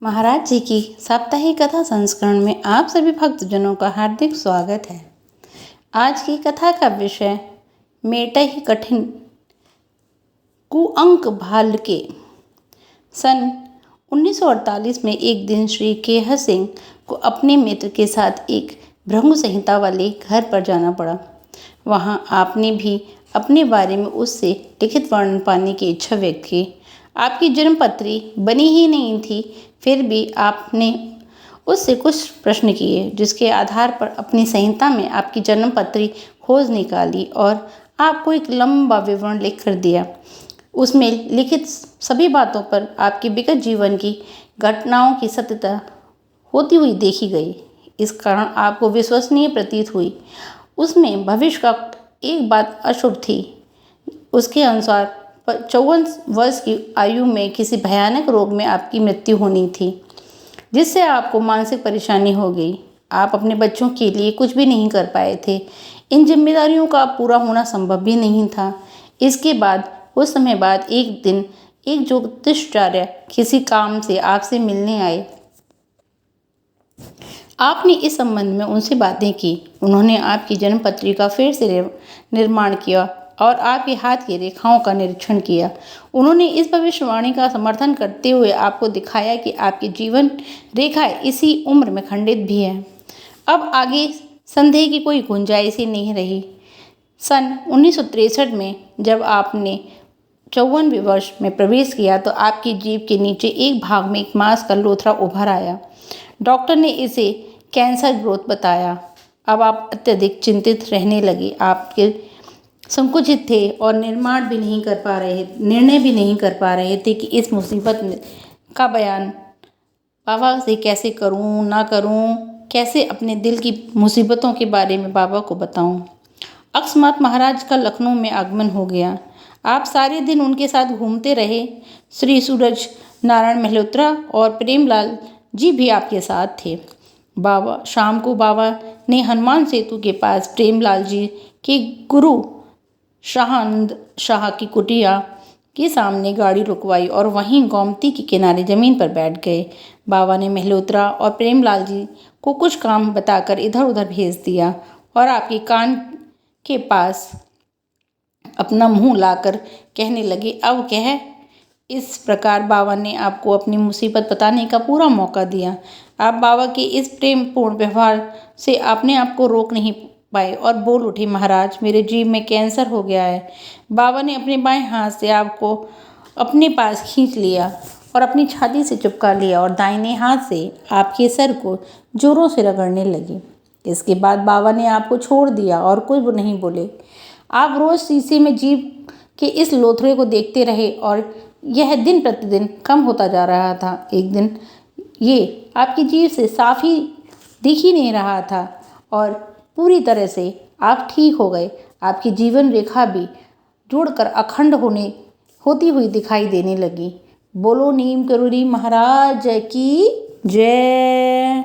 महाराज जी की साप्ताहिक कथा संस्करण में आप सभी भक्तजनों का हार्दिक स्वागत है। आज की कथा का विषय मेटहि कठिन कुअंक भालके। सन 1948 में एक दिन श्री केह सिंह को अपने मित्र के साथ एक भृगु संहिता वाले घर पर जाना पड़ा। वहाँ आपने भी अपने बारे में उससे लिखित वर्णन पाने की इच्छा व्यक्त की। आपकी जन्मपत्री बनी ही नहीं थी, फिर भी आपने उससे कुछ प्रश्न किए, जिसके आधार पर अपनी संहिता में आपकी जन्मपत्री खोज निकाली और आपको एक लंबा विवरण लिख कर दिया। उसमें लिखित सभी बातों पर आपके विगत जीवन की घटनाओं की सत्यता होती हुई देखी गई। इस कारण आपको विश्वसनीय प्रतीत हुई। उसमें भविष्य का एक बात अशुभ थी। उसके अनुसार 54 वर्ष की आयु में किसी भयानक रोग में आपकी मृत्यु होनी थी, जिससे आपको मानसिक परेशानी हो गई। आप अपने बच्चों के लिए कुछ भी नहीं कर पाए थे। इन जिम्मेदारियों का पूरा होना संभव भी नहीं था। इसके बाद कुछ समय बाद एक दिन एक ज्योतिषाचार्य किसी काम से आपसे मिलने आए। आपने इस संबंध में उनसे बातें की। उन्होंने आपकी जन्मपत्री का फिर से निर्माण किया और आपके हाथ की रेखाओं का निरीक्षण किया। उन्होंने इस भविष्यवाणी का समर्थन करते हुए आपको दिखाया कि आपकी जीवन रेखाएं इसी उम्र में खंडित भी है। अब आगे संदेह की कोई गुंजाइश ही नहीं रही। सन 1963 में जब आपने 54वें वर्ष में प्रवेश किया तो आपकी जीभ के नीचे एक भाग में एक मांस का लोथड़ा उभर आया। डॉक्टर ने इसे कैंसर ग्रोथ बताया। अब आप अत्यधिक चिंतित रहने लगे। आपके संकुचित थे और निर्णय भी नहीं कर पा रहे थे कि इस मुसीबत का बयान बाबा से कैसे करूं, ना करूं, कैसे अपने दिल की मुसीबतों के बारे में बाबा को बताऊं। अकस्मात महाराज का लखनऊ में आगमन हो गया। आप सारे दिन उनके साथ घूमते रहे। श्री सूरज नारायण मल्होत्रा और प्रेमलाल जी भी आपके साथ थे। शाम को बाबा ने हनुमान सेतु के पास प्रेमलाल जी के गुरु शाहानंद शाह की कुटिया के सामने गाड़ी रुकवाई और वहीं गोमती के किनारे जमीन पर बैठ गए। बाबा ने मल्होत्रा और प्रेमलाल जी को कुछ काम बताकर इधर उधर भेज दिया और आपके कान के पास अपना मुंह लाकर कहने लगे, अब कह। इस प्रकार बाबा ने आपको अपनी मुसीबत बताने का पूरा मौका दिया। आप बाबा के इस प्रेमपूर्ण व्यवहार से अपने आप को रोक नहीं पाए और बोल उठे, महाराज, मेरे जीभ में कैंसर हो गया है। बाबा ने अपने बाएं हाथ से आपको अपने पास खींच लिया और अपनी छाती से चिपका लिया और दाहिने हाथ से आपके सर को जोरों से रगड़ने लगे। इसके बाद बाबा ने आपको छोड़ दिया और कुछ नहीं बोले। आप रोज शीशे में जीभ के इस लोथड़े को देखते रहे और यह दिन प्रतिदिन कम होता जा रहा था। एक दिन ये आपकी जीभ से साफ ही दिख ही नहीं रहा था और पूरी तरह से आप ठीक हो गए। आपकी जीवन रेखा भी जुड़कर अखंड होती हुई दिखाई देने लगी। बोलो नीम करोड़ी महाराज की जय।